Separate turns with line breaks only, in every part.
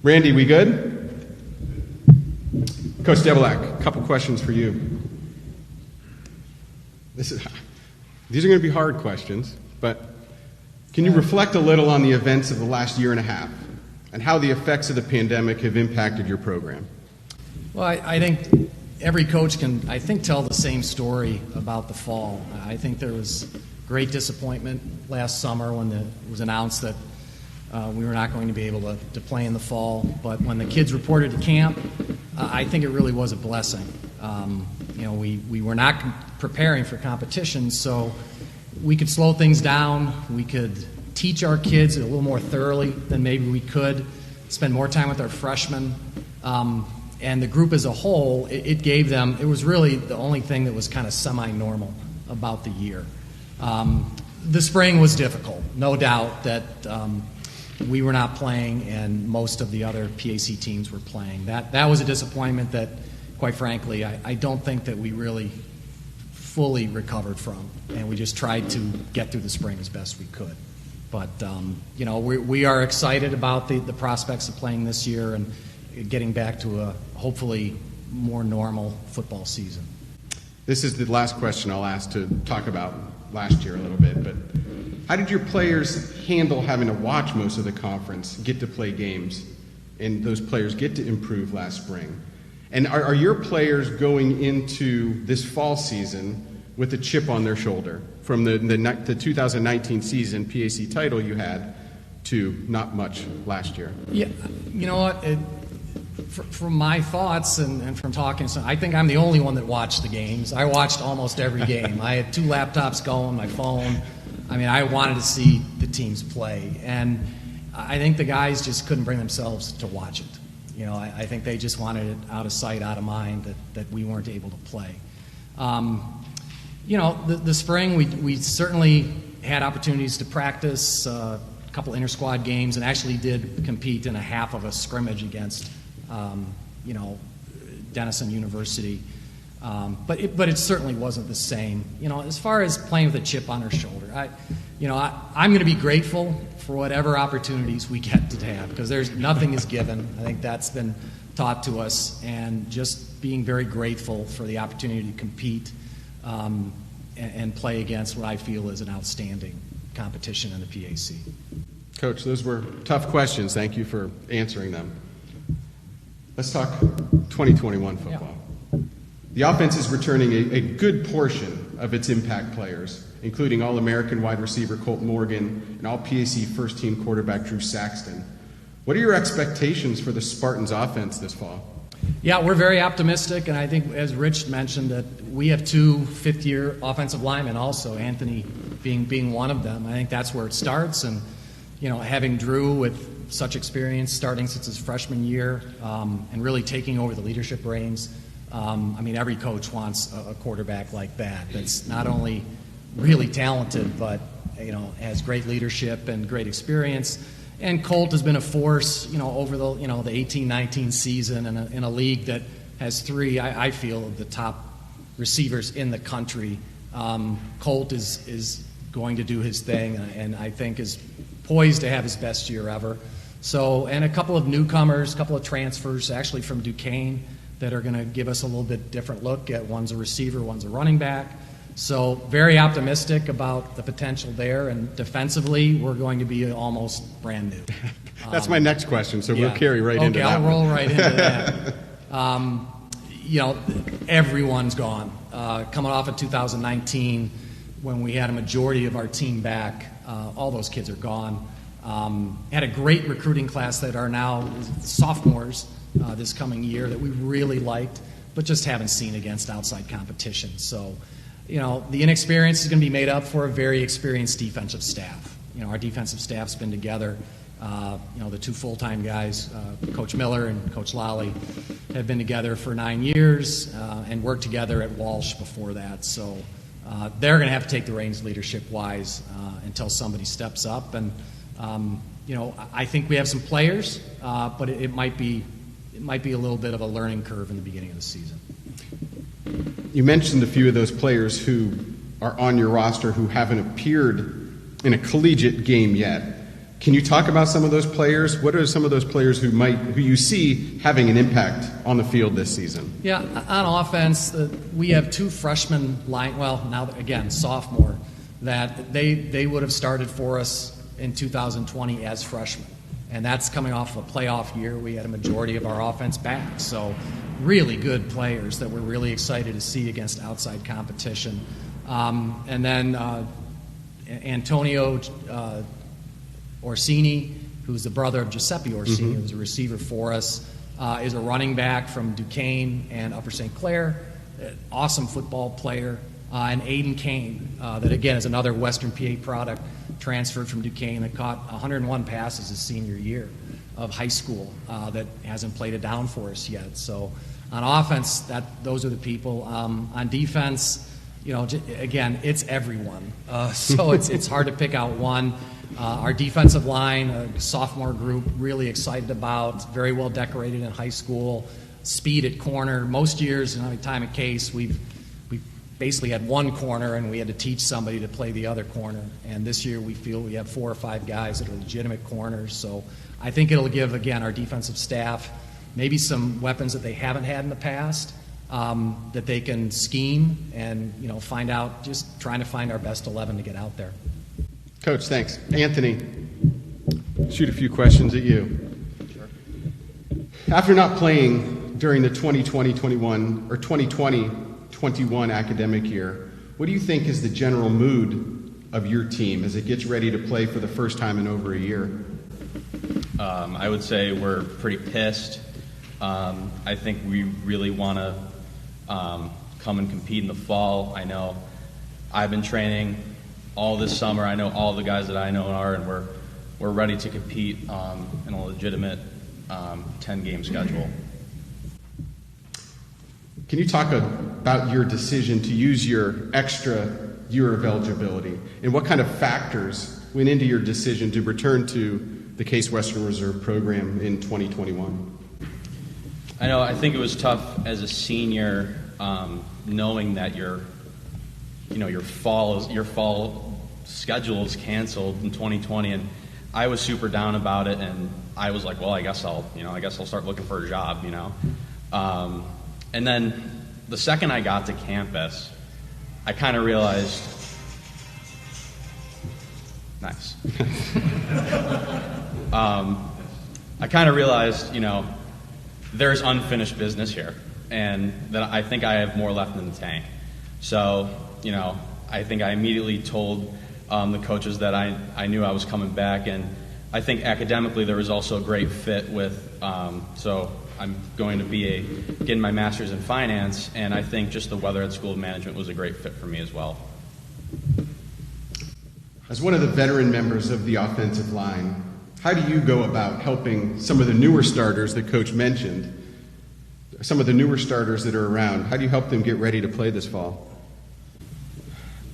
Randy, we good? Coach Debilak, a couple questions for you. These are going to be hard questions, but can you reflect a little on the events of the last year and a half and how the effects of the pandemic have impacted your program?
Well, I think every coach can, tell the same story about the fall. I think there was great disappointment last summer when it was announced that we were not going to be able to play in the fall. But when the kids reported to camp, I think it really was a blessing. We were not preparing for competition, so we could slow things down. We could teach our kids a little more thoroughly than maybe we could, spend more time with our freshmen. And the group as a whole, it gave them, it was really the only thing that was kind of semi-normal about the year. The spring was difficult, no doubt that we were not playing and most of the other PAC teams were playing. That was a disappointment that, quite frankly, I don't think that we really fully recovered from, and we just tried to get through the spring as best we could. But, we are excited about the prospects of playing this year and getting back to a hopefully more normal football season.
This is the last question I'll ask to talk about last year a little bit, but how did your players handle having to watch most of the conference, get to play games, and those players get to improve last spring? And are your players going into this fall season with a chip on their shoulder from the 2019 season PAC title you had to not much last year?
Yeah, you know what? From my thoughts and from talking, I think I'm the only one that watched the games. I watched almost every game. I had 2 laptops going, my phone. I wanted to see the teams play. And I think the guys just couldn't bring themselves to watch it. I think they just wanted it out of sight, out of mind, that we weren't able to play. The spring, we certainly had opportunities to practice a couple inter-squad games and actually did compete in a half of a scrimmage against Denison University. But it certainly wasn't the same. As far as playing with a chip on our shoulder, I'm going to be grateful for whatever opportunities we get to have, because nothing is given. I think that's been taught to us, and just being very grateful for the opportunity to compete and play against what I feel is an outstanding competition in the PAC.
Coach, those were tough questions. Thank you for answering them. Let's talk 2021 football. Yeah. The offense is returning a good portion of its impact players, including All-American wide receiver Colt Morgan and All-PAC first-team quarterback Drew Saxton. What are your expectations for the Spartans' offense this fall?
Yeah, we're very optimistic, and I think, as Rich mentioned, that we have 2 fifth-year offensive linemen also, Anthony being one of them. I think that's where it starts, and having Drew with such experience starting since his freshman year and really taking over the leadership reins. Every coach wants a quarterback like that that's not only really talented but has great leadership and great experience. And Colt has been a force over the the 18-19 season in a league that has 3 I feel of the top receivers in the country. Colt is going to do his thing and I think is poised to have his best year ever. So, and a couple of newcomers, a couple of transfers actually from Duquesne that are going to give us a little bit different look at. One's a receiver, one's a running back. So very optimistic about the potential there, and defensively we're going to be almost brand new.
That's my next question, so we'll carry right into that.
Okay, I'll roll right into that. Everyone's gone. Coming off of 2019 when we had a majority of our team back, all those kids are gone. Had a great recruiting class that are now sophomores this coming year that we really liked, but just haven't seen against outside competition. So, the inexperience is going to be made up for a very experienced defensive staff. Our defensive staff's been together. The 2 full-time guys, Coach Miller and Coach Lally, have been together for 9 years and worked together at Walsh before that. So they're going to have to take the reins leadership-wise until somebody steps up. And I think we have some players, but it might be a little bit of a learning curve in the beginning of the season.
You mentioned a few of those players who are on your roster who haven't appeared in a collegiate game yet. Can you talk about some of those players? What are some of those players who you see having an impact on the field this season?
Yeah, on offense, we have two freshmen sophomore, that they would have started for us in 2020 as freshmen. And that's coming off a playoff year. We had a majority of our offense back. So really good players that we're really excited to see against outside competition. And then Antonio Orsini, who's the brother of Giuseppe Orsini, who's a receiver for us, is a running back from Duquesne and Upper St. Clair, awesome football player. And Aiden Kane, that again is another Western PA product, transferred from Duquesne, that caught 101 passes his senior year of high school, that hasn't played it down for us yet. So on offense, those are the people. On defense, again, it's everyone. So it's hard to pick out one. Our defensive line, a sophomore group, really excited about, very well decorated in high school. Speed at corner. Most years, time at Case, we basically had one corner and we had to teach somebody to play the other corner. And this year we feel we have 4 or 5 guys that are legitimate corners. So I think it'll give, again, our defensive staff maybe some weapons that they haven't had in the past, that they can scheme and, find out, just trying to find our best 11 to get out there.
Coach, thanks. Anthony, shoot a few questions at you. Sure. After not playing during the 2020-21 or 2020-21 academic year, what do you think is the general mood of your team as it gets ready to play for the first time in over a year?
I would say we're pretty pissed. I think we really want to come and compete in the fall. I know I've been training all this summer. I know all the guys that I know are, and we're ready to compete in a legitimate 10-game schedule.
Can you talk about your decision to use your extra year of eligibility, and what kind of factors went into your decision to return to the Case Western Reserve program in 2021?
I think it was tough as a senior, knowing that your fall schedule is canceled in 2020, and I was super down about it, and I was like, well, I guess I'll start looking for a job, And then the second I got to campus, I kind of realized, nice. I kind of realized, there's unfinished business here, and that I think I have more left in the tank. So, I think I immediately told the coaches that I knew I was coming back, and I think academically there was also a great fit with, so I'm going to be getting my master's in finance, and I think just the Weatherhead School of Management was a great fit for me as well.
As one of the veteran members of the offensive line, how do you go about helping some of the newer starters that Coach mentioned, some of the newer starters that are around? How do you help them get ready to play this fall?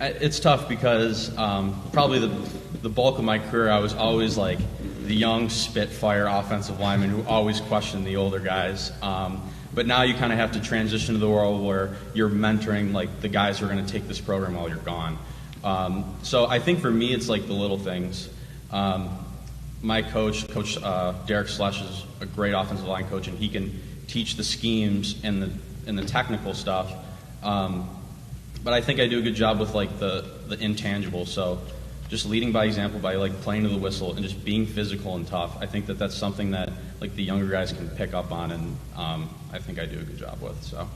It's tough because probably the bulk of my career I was always like the young Spitfire offensive lineman who always questioned the older guys. But now you kind of have to transition to the world where you're mentoring like the guys who are going to take this program while you're gone. So I think for me it's like the little things. My coach, Coach Derek Slesh, is a great offensive line coach, and he can teach the schemes and the technical stuff. But I think I do a good job with like the intangibles. So just leading by example by like playing to the whistle and just being physical and tough. I think that's something that like the younger guys can pick up on, and I think I do a good job with. So.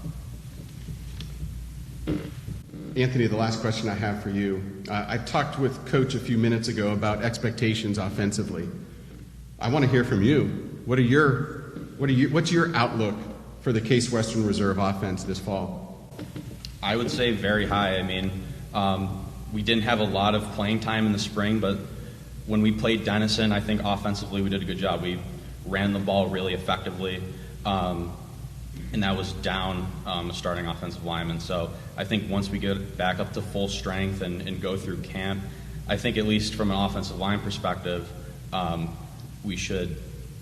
Anthony, the last question I have for you. I talked with Coach a few minutes ago about expectations offensively. I want to hear from you. What's your outlook for the Case Western Reserve offense this fall?
I would say very high. I mean, we didn't have a lot of playing time in the spring, but when we played Denison, I think offensively we did a good job. We ran the ball really effectively, and that was down a starting offensive lineman. So I think once we get back up to full strength and go through camp, I think at least from an offensive line perspective, we should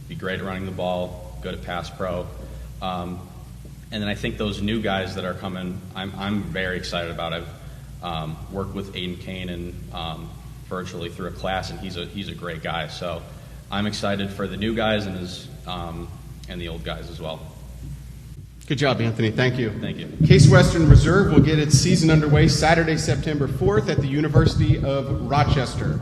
be great at running the ball, good at pass pro. And then I think those new guys that are coming, I'm very excited about. I've worked with Aiden Kane and virtually through a class, and he's a great guy. So I'm excited for the new guys and the old guys as well.
Good job, Anthony. Thank you.
Thank you.
Case Western Reserve will get its season underway Saturday, September 4th at the University of Rochester.